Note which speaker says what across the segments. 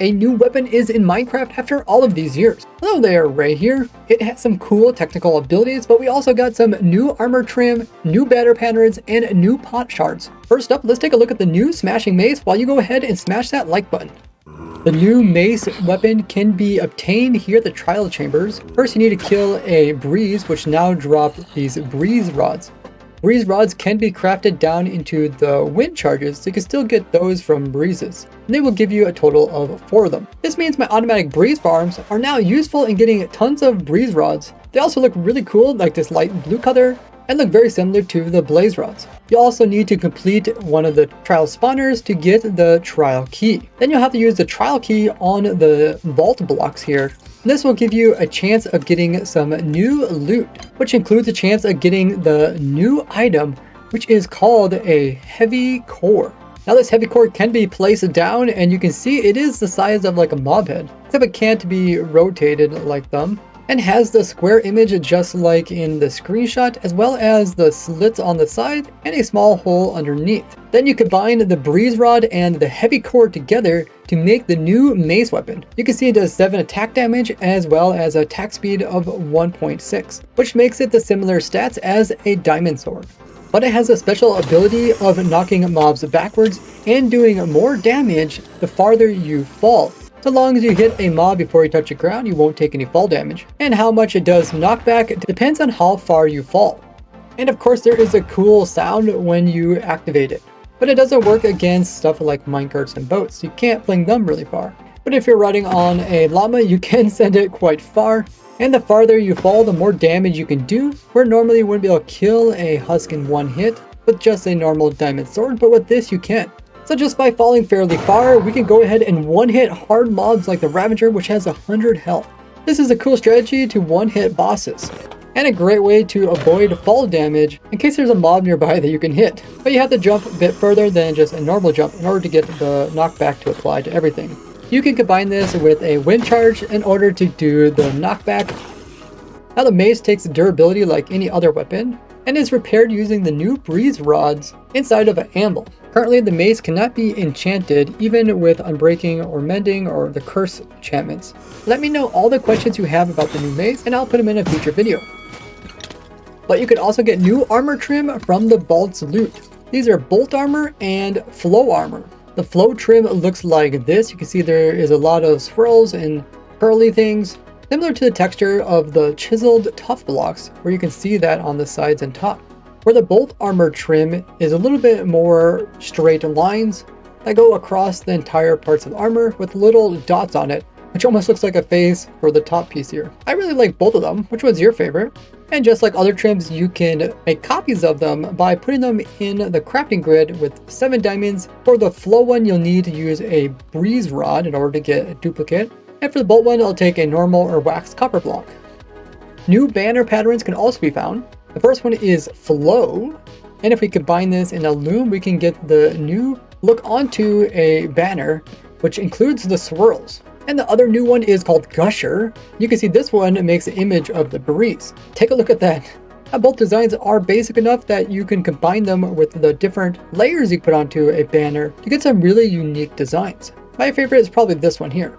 Speaker 1: a new weapon is in Minecraft after all of these years. Hello there, Ray here. It has some cool technical abilities, but we also got some new armor trim, new banner patterns, and new pot shards. First up, let's take a look at the new smashing mace while you go ahead and smash that like button. The new mace weapon can be obtained here at the trial chambers. First, you need to kill a breeze, which now drop these breeze rods. Breeze rods can be crafted down into the wind charges, so you can still get those from breezes. And they will give you a total of 4 of them. This means my automatic breeze farms are now useful in getting tons of breeze rods. They also look really cool, like this light blue color, and look very similar to the blaze rods. You also need to complete one of the trial spawners to get the trial key. Then you'll have to use the trial key on the vault blocks here. And this will give you a chance of getting some new loot, which includes a chance of getting the new item, which is called a heavy core. Now this heavy core can be placed down, and you can see it is the size of like a mob head, except it can't be rotated like them, and has the square image just like in the screenshot, as well as the slits on the side and a small hole underneath. Then you combine the breeze rod and the heavy core together to make the new mace weapon. You can see it does 7 attack damage as well as an attack speed of 1.6, which makes it the similar stats as a diamond sword. But it has a special ability of knocking mobs backwards and doing more damage the farther you fall. So long as you hit a mob before you touch the ground, you won't take any fall damage. And how much it does knockback depends on how far you fall. And of course there is a cool sound when you activate it. But it doesn't work against stuff like minecarts and boats. You can't fling them really far. But if you're riding on a llama, you can send it quite far. And the farther you fall, the more damage you can do, where normally you wouldn't be able to kill a husk in one hit with just a normal diamond sword, but with this you can. So just by falling fairly far, we can go ahead and one-hit hard mobs like the Ravager, which has 100 health. This is a cool strategy to one-hit bosses, and a great way to avoid fall damage in case there's a mob nearby that you can hit. But you have to jump a bit further than just a normal jump in order to get the knockback to apply to everything. You can combine this with a wind charge in order to do the knockback. Now the mace takes durability like any other weapon, and is repaired using the new breeze rods inside of an anvil. Currently, the mace cannot be enchanted even with unbreaking or mending or the curse enchantments. Let me know all the questions you have about the new mace and I'll put them in a future video. But you could also get new armor trim from the vault's loot. These are bolt armor and flow armor. The flow trim looks like this. You can see there is a lot of swirls and curly things, similar to the texture of the chiseled tough blocks, where you can see that on the sides and top. Where the bolt armor trim is a little bit more straight lines that go across the entire parts of the armor with little dots on it, which almost looks like a face for the top piece here. I really like both of them. Which one's your favorite? And just like other trims, you can make copies of them by putting them in the crafting grid with 7 diamonds. For the flow one, you'll need to use a breeze rod in order to get a duplicate. And for the bolt one, it'll take a normal or waxed copper block. New banner patterns can also be found. The first one is flow, and if we combine this in a loom, we can get the new look onto a banner, which includes the swirls. And the other new one is called gusher. You can see this one makes an image of the breeze. Take a look at that. Now, both designs are basic enough that you can combine them with the different layers you put onto a banner to get some really unique designs. My favorite is probably this one here.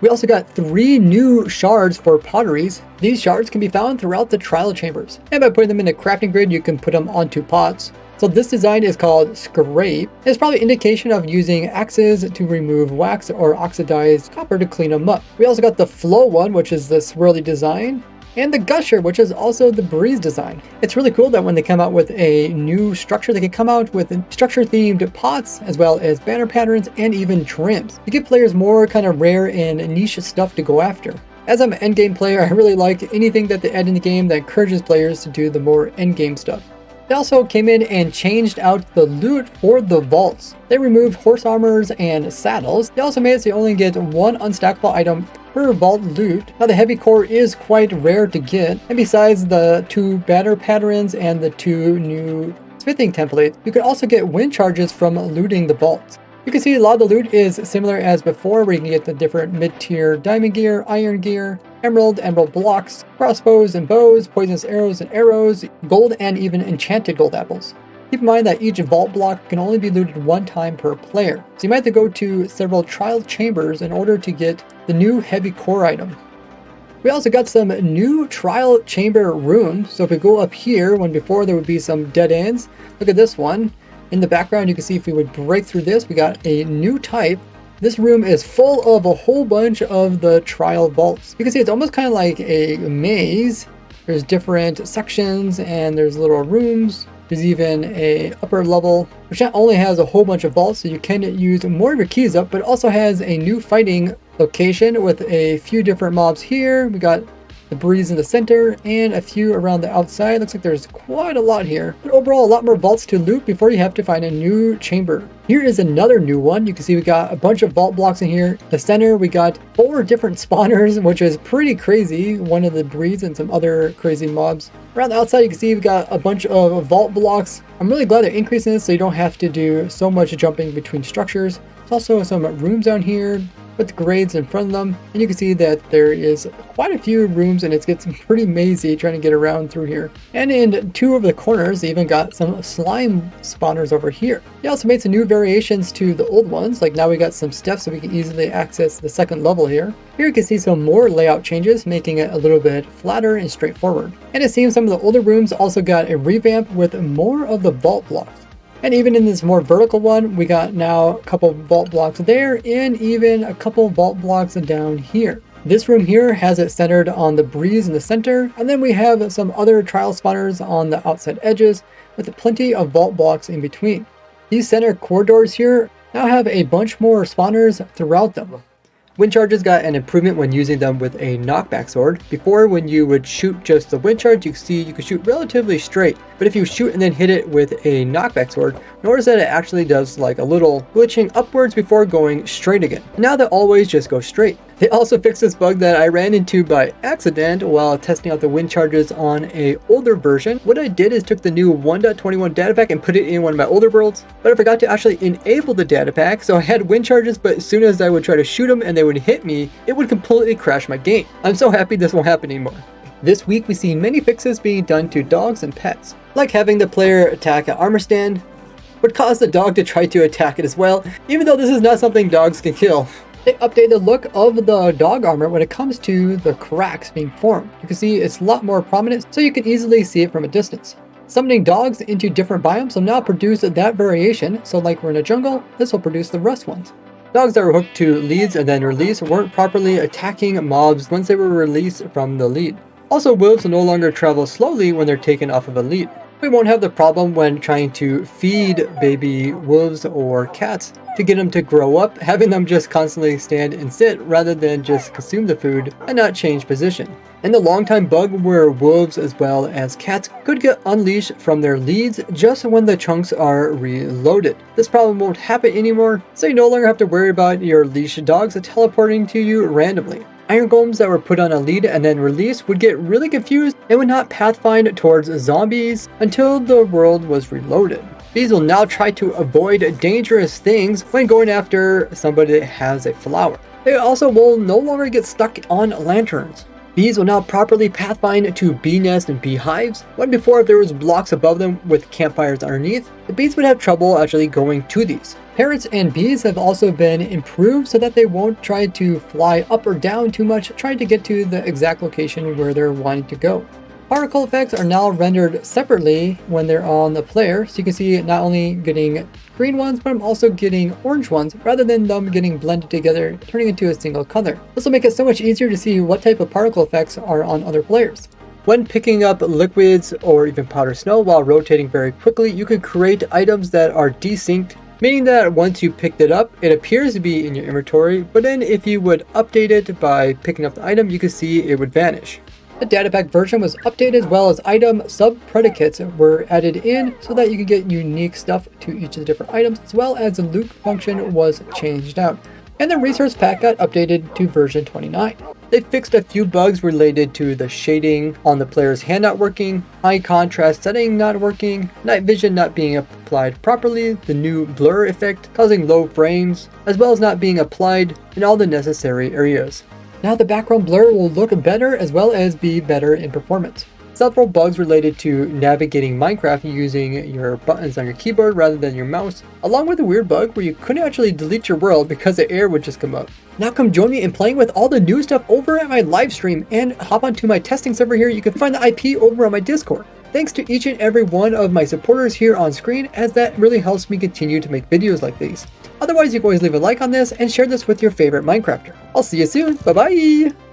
Speaker 1: We also got 3 new shards for potteries. These shards can be found throughout the trial chambers, and by putting them in a crafting grid, you can put them onto pots. So this design is called scrape. It's probably an indication of using axes to remove wax or oxidized copper to clean them up. We also got the flow one, which is the swirly design, and the gusher, which is also the breeze design. It's really cool that when they come out with a new structure, they can come out with structure themed pots as well as banner patterns and even trims to give players more kind of rare and niche stuff to go after. As I'm an endgame player, I really like anything that they add in the game that encourages players to do the more endgame stuff. They also came in and changed out the loot for the vaults. They removed horse armors and saddles. They also made it so you only get 1 unstackable item per vault loot. Now the heavy core is quite rare to get, and besides the 2 banner patterns and the 2 new smithing templates, you can also get wind charges from looting the vaults. You can see a lot of the loot is similar as before, where you can get the different mid-tier diamond gear, iron gear, emerald blocks, crossbows and bows, poisonous arrows and arrows, gold, and even enchanted gold apples. Keep in mind that each vault block can only be looted one time per player, so you might have to go to several trial chambers in order to get the new heavy core item. We also got some new trial chamber rooms, so if we go up here, when before there would be some dead ends, look at this one. In the background you can see if we would break through this, we got a new type. This room is full of a whole bunch of the trial vaults. You can see it's almost kind of like a maze. There's different sections and there's little rooms. There's even a upper level, which not only has a whole bunch of vaults, so you can use more of your keys up, but also has a new fighting location with a few different mobs here. We got the breeze in the center and a few around the outside. Looks like there's quite a lot here, but overall a lot more vaults to loot before you have to find a new chamber. Here is another new one. You can see we got a bunch of vault blocks in here. The center, we got 4 different spawners, which is pretty crazy. One of the breeds and some other crazy mobs. Around the outside, you can see we've got a bunch of vault blocks. I'm really glad they're increasing this so you don't have to do so much jumping between structures. There's also some rooms down here with the grades in front of them, and you can see that there is quite a few rooms and it gets pretty mazy trying to get around through here. And in 2 of the corners they even got some slime spawners over here. They also made some new variations to the old ones, like now we got some steps so we can easily access the second level here. Here you can see some more layout changes, making it a little bit flatter and straightforward. And it seems some of the older rooms also got a revamp with more of the vault blocks. And even in this more vertical one, we got now a couple vault blocks there and even a couple vault blocks down here. This room here has it centered on the breeze in the center, and then we have some other trial spawners on the outside edges with plenty of vault blocks in between. These center corridors here now have a bunch more spawners throughout them. Wind charges got an improvement when using them with a knockback sword. Before, when you would shoot just the wind charge, you can see you could shoot relatively straight. But if you shoot and then hit it with a knockback sword, notice that it actually does like a little glitching upwards before going straight again. Now they always just go straight. They also fixed this bug that I ran into by accident while testing out the wind charges on a older version. What I did is took the new 1.21 data pack and put it in one of my older worlds, but I forgot to actually enable the data pack, so I had wind charges, but as soon as I would try to shoot them and they would hit me, it would completely crash my game. I'm so happy this won't happen anymore. This week we see many fixes being done to dogs and pets, like having the player attack an armor stand would cause the dog to try to attack it as well, even though this is not something dogs can kill. They updated the look of the dog armor when it comes to the cracks being formed. You can see it's a lot more prominent, so you can easily see it from a distance. Summoning dogs into different biomes will now produce that variation, so like we're in a jungle, this will produce the rust ones. Dogs that were hooked to leads and then released weren't properly attacking mobs once they were released from the lead. Also, wolves will no longer travel slowly when they're taken off of a lead. We won't have the problem when trying to feed baby wolves or cats to get them to grow up, having them just constantly stand and sit rather than just consume the food and not change position. And the long time bug where wolves as well as cats could get unleashed from their leads just when the chunks are reloaded. This problem won't happen anymore, so you no longer have to worry about your leashed dogs teleporting to you randomly. Iron golems that were put on a lead and then released would get really confused and would not pathfind towards zombies until the world was reloaded. Bees will now try to avoid dangerous things when going after somebody that has a flower. They also will no longer get stuck on lanterns. Bees will now properly pathfind to bee nests and beehives, when before if there was blocks above them with campfires underneath, the bees would have trouble actually going to these. Parrots and bees have also been improved so that they won't try to fly up or down too much, trying to get to the exact location where they're wanting to go. Particle effects are now rendered separately when they're on the player, so you can see not only getting green ones, but I'm also getting orange ones rather than them getting blended together, turning into a single color. This will make it so much easier to see what type of particle effects are on other players. When picking up liquids or even powder snow while rotating very quickly, you could create items that are desynced, meaning that once you picked it up, it appears to be in your inventory, but then if you would update it by picking up the item, you could see it would vanish. The data pack version was updated as well as item sub-predicates were added in so that you could get unique stuff to each of the different items, as well as the loot function was changed out. And the resource pack got updated to version 29. They fixed a few bugs related to the shading on the player's hand not working, high contrast setting not working, night vision not being applied properly, the new blur effect causing low frames, as well as not being applied in all the necessary areas. Now the background blur will look better as well as be better in performance. several bugs related to navigating Minecraft using your buttons on your keyboard rather than your mouse, along with a weird bug where you couldn't actually delete your world because the error would just come up. Now come join me in playing with all the new stuff over at my live stream and hop onto my testing server here. You can find the IP over on my Discord. Thanks to each and every one of my supporters here on screen, as that really helps me continue to make videos like these. Otherwise, you can always leave a like on this and share this with your favorite Minecrafter. I'll see you soon. Bye bye!